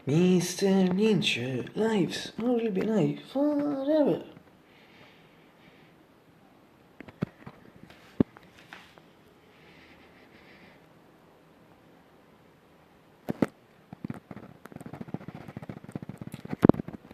Mr. Lynch, lives only be live forever.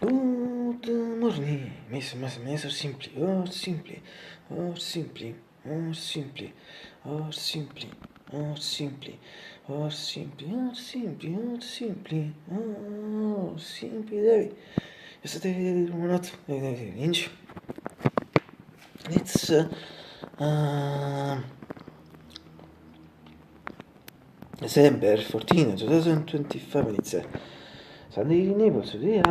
Good morning, Miss or simply, or simply, or simply, or simply, or simply, or simply, or simply, or simply, or simply, or simply, David. Yesterday, not Lynch. It's December 14, 2025, and it's Sunday in Naples. Today,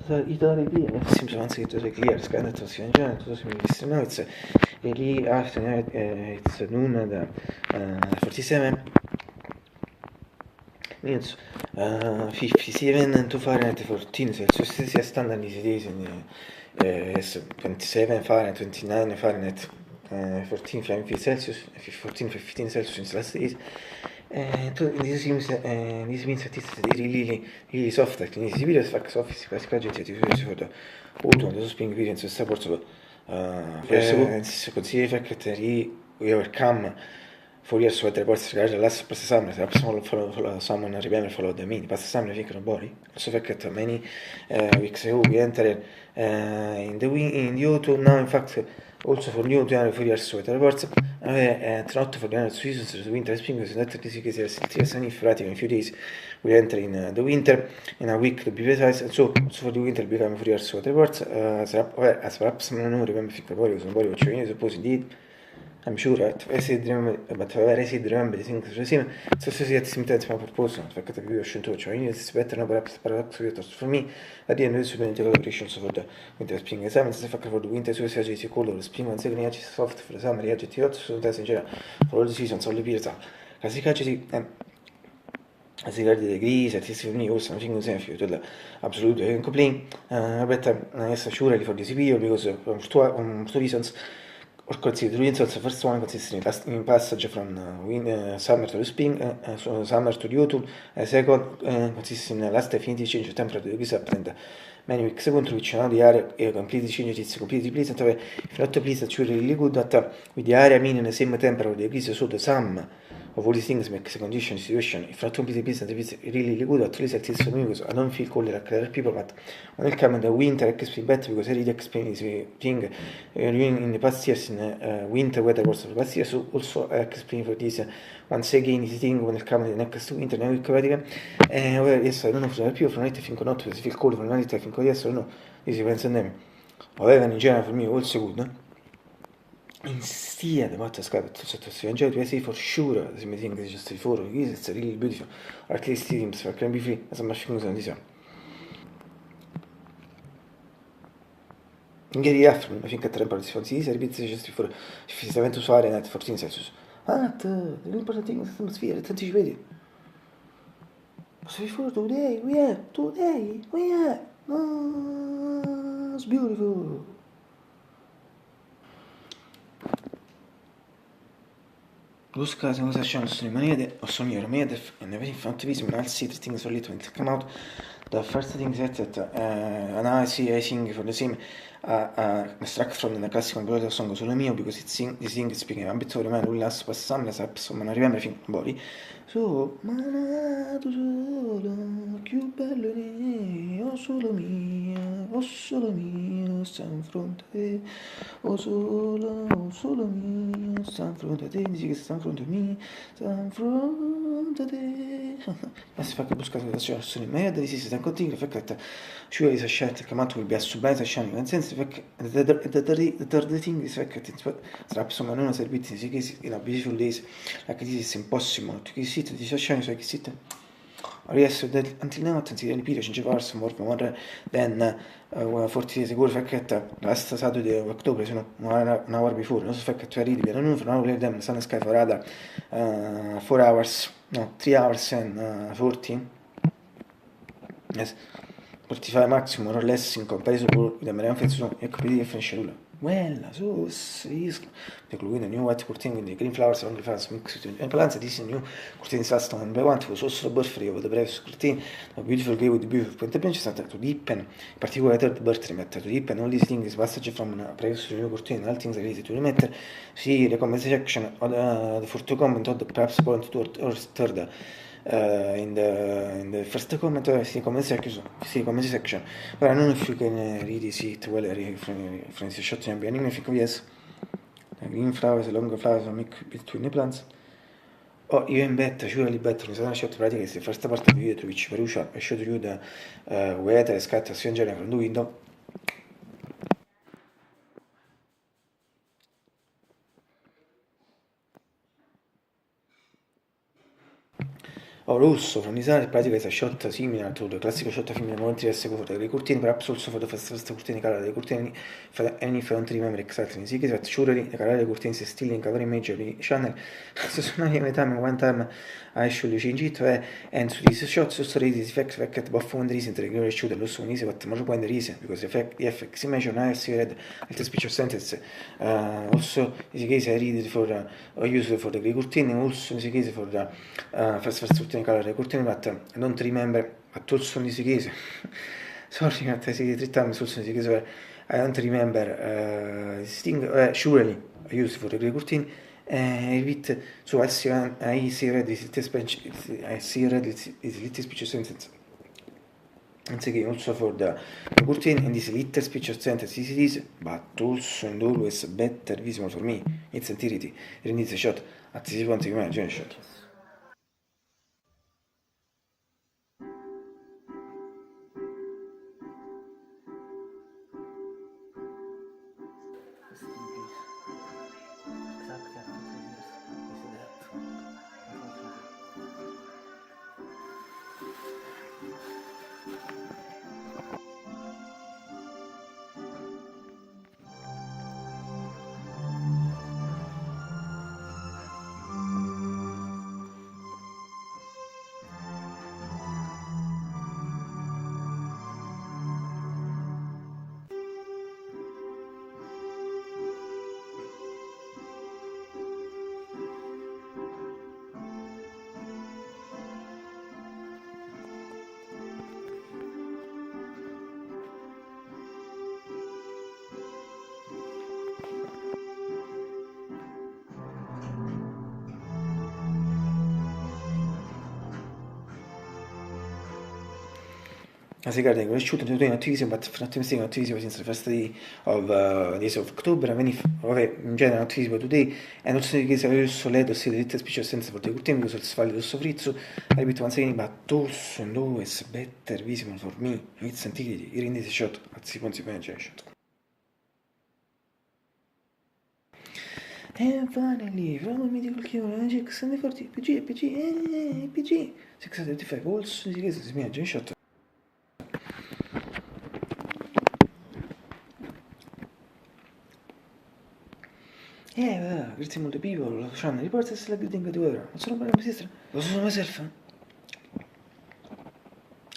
Italy clear. Seems once it was clear. Sky that was in general. It was now it's early afternoon. It's noon and 47 minutes. 57 to Fahrenheit, 14 Celsius. This is standard these days. Yes, 27 Fahrenheit, 29 Fahrenheit. 14 Celsius, 14, 15 Celsius in the last days. This means that it's really soft. Like in this video, fax office, classic gadget, for the autumn, the spring period, so support. Consider fact that we overcome 4 years with the reports regarding the last past summer. Perhaps follow someone remember follow the mean. Past summer, I think nobody. Also fact that many weeks ago we entered in the autumn. Now, in fact, also for new 4 years with the reports. Not for the other seasons, the winter and spring, because not this is a sunny Friday. In a few days, we enter in the winter in a week to be precise. And so for the winter become 4 years with the reports. As perhaps non remember think about it, somebody which I suppose indeed. I'm sure, right? I said remember, but I said remember the things the same. So at the same time, my purpose, in fact, I give you a it's better now, perhaps for me. At the end of the winter collaborations for the winter spring exams, the fact for the winter, so it's color, spring and second edge soft for the summer, edge hot, so that's in general for all the seasons, all the periods. Casi cacci as regards the degrees, at least for me, also something esempio, to absolutely incomplete. But I'm sure for this video because of two reasons. Or consider the first one consists in passage from summer to the spring, summer to the autumn. Second consists in last definitive change of temperature degrees and many weeks second, which now the area completely changed. It's completely pleasant. If not pleasant, it's really good that with the area meaning the same temperature degrees, so the sum of all these things makes a condition situation. If not completely pleasant, it's really good. At least it's for me because I don't feel cold like other people. But when it comes to the winter, I explain better because I really explain this thing in the past years in winter weather was the past years. So also I explain for this once again this thing when it comes to the next winter. Now well, yes, I don't know if there are people from night I think or not. If I feel cold from night I think or yes or no. This depends on them. However, in general for me also good. No? Instead, what I got to enjoy it, I say for sure, the same thing is just before, it's really beautiful, or at least it seems, for can be free, as much things on this one. In Gary afternoon, I think at temper this one, see, it's just before, if it's 7 Fahrenheit, 14 Celsius. The important thing is the atmosphere, it's anticipated. So before today, we are, it's beautiful. Busca se usa chance money or some your made and everything from TV and I'll see the things a little to come out. The first thing is that and I sing for the same extract from the classical brother song solo mio because it's this thing is speaking a bit of man will last pass some as up so non remember everything body so manato solo più bello ne o solo mio sta fronte a te o solo mio sta fronte a te dici che sta fronte a me sta fronte a te ma si fa che buscare la situazione ma io si sta continuando فكرة شو إذا الشات كمان تقول بيسوبات الشان ينسنس فك the third thing is فكرة sarà insomma non una servizio si che in a beautiful days like this is impossible to che sit di sasciani so che sit riesco until now attenzione di pire c'è varso more then 40 days ago فكرة last Saturday of October sono an hour before non so فكرة تفريد بينا non for now them sun sky for rather 4 hours no 3 hours and 40 yes 45 maximum or less in comparison with the American Feds, ecco, vedi che finisce nulla. quella sauce is including new white curtain quindi green flowers long flowers mixed in balance this new curtain sauce on by one for sauce butter with the previous curtain a beautiful game with beautiful point bench stata to deepen in particular third birthday method to deepen all these things passage from a previous new curtain all things related to the see the comment section the for to comment or perhaps point to or third in the first comment comment section ora non if you can read it well from the shot in beginning if you yes green flowers long flowers make between the plants or even better surely better in some shot pratica is the first part of the video which Perusha showed you the weather scatter general from the window. Also from design pratica is a shot similar to the classical shot film momenti del secondo dei curtini perhaps also for the first curtini color dei curtini any if I don't remember exactly in secret but surely the color dei curtini is still in cover image of the channel so many time one time I should change it and to this shots also this effect buff one reason to ignore shoot also one easy but more point the reason because the effects image on I see read the speech of sentence also in this case I read it for use for the curtini also in this case for the first color recording but I don't remember but also in this case sorry that I see 3 times also in this case I don't remember this thing surely I use for the recording repeat so I see read this I see read this little speech sentence once again also for the recording and this little speech sentence it is but also and always better visible for me its entirety in this shot at this point you imagine shot. As regarding the shoot and doing activism, but for activism since the first day of days of October, many in general activism today, and also in case I also led to see the little special sense for the good team because it's valid also frizzo. I repeat once again, but also and always better visible for me, its antiquity, in this shot at 6.7 shot. And finally, from medical cure, Jack 40, PG, 635 also, this is me, a shot. Greeting multiple people, Sean reports like getting the weather. What's wrong with my sister? What's wrong with myself?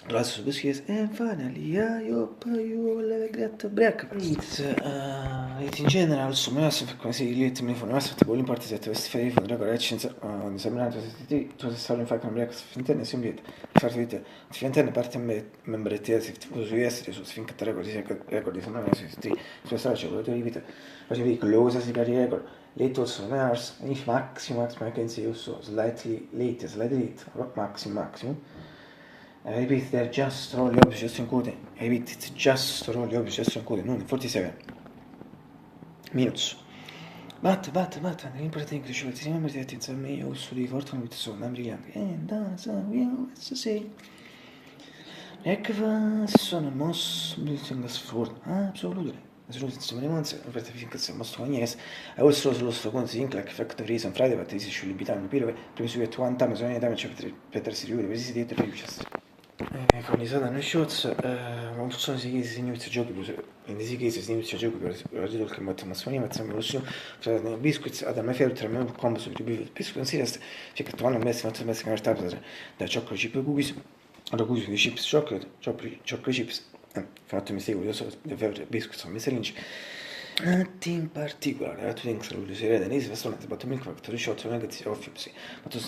Lots of biscuits, and finally, I hope you will have a great breakfast. It in general, also, my master come si lite mi fa master tipo l'importo se avessi fatto di la correzione di sembrato se tu sei stato in fare un breakfast interne si invita farti vite si interne parte membri te si su essere su finché te così record di sembrano si su stare c'è quello di vita facevi close si cari record late also nurse if maximum I can say also slightly late maximum I repeat, they're just rolling up just including. I repeat, it's just rolling up just including. Non 47 minutes. But, the important thing is to remember that it's a me also the fortune with so I'm brilliant. And that's we always say. Ekva sono most building us for absolutely. As long as many months, I think it's most 1 years. I also lost the consequence like factor reason Friday, but this should be done. Prima su at one time, so any time Peter Siriuri, this is the previous. Con i Satan Shots, non sono sicuri se inizia giochi, in questi casi si inizia giochi per la gente che mette massoni, ma sembra lo tra i biscuits, ad me ferro tra me un combo su più biscuit serious, c'è che tu hanno messo in realtà da chocolate chip cookies, da cookies di chips chocolate chips, fatto mistake, io so the favorite biscuits on Mr. Lynch. Nothing particular, I have two things I would say. The next one is about milk factory shot and negative of Fipsi. But to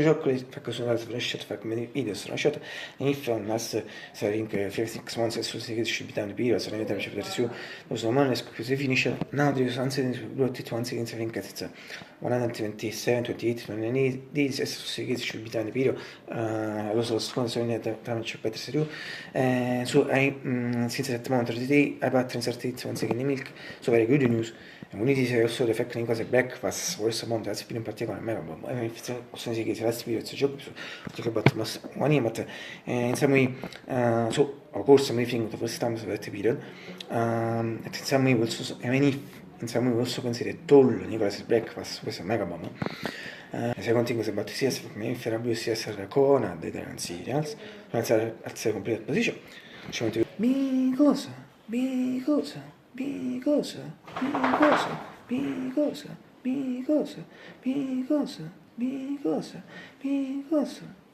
chocolate factory for shot fact many videos on shot. And if on mass selling 56 months as soon as should be done the period, so I never should pursue. Those man is così finisce. Now there is answer brought it once again, I think it's 127, 28, 29 days as soon as should be done the period. Also, sponsor in the damage better serio. So I since that moment today, I bought 30 once again in milk. So very good news. And we need to also the fact that cose breakfast was a month that's been in particular mega bomb. I mean, if it's not the last video, it's a job. So talk about one year, but in some way, so of course, I'm thinking the first time that period. In some way, also, I mean, if in some way, also consider toll Nicholas breakfast was a mega bomb. The second thing was about CS for me, if I'm CS con the different cereals, that's a complete position. Because. Because, because, because, because, because, because, because, because,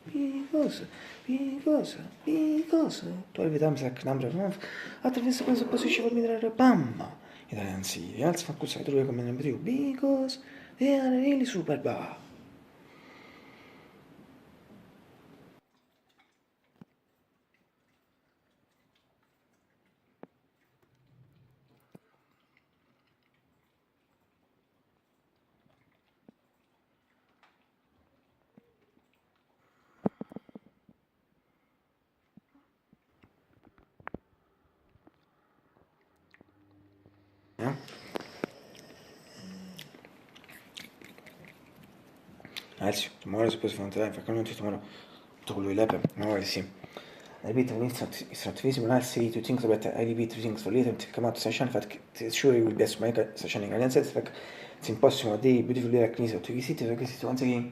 because, because, because. 12 times like number of months. After this was a position for me that are bam. Italian cereals, fa cosa trovo come number 2 because they are really super bad. Adesso, tomorrow is supposed to find time, فكرنا انتو tomorrow تقولوا لابا ما هو سيم. I repeat strategism and I'll say two things about I repeat two things for later to come out to session fact sure you will best make a session in Italian sense fact it's impossible day beautifully like Knisa to visit once again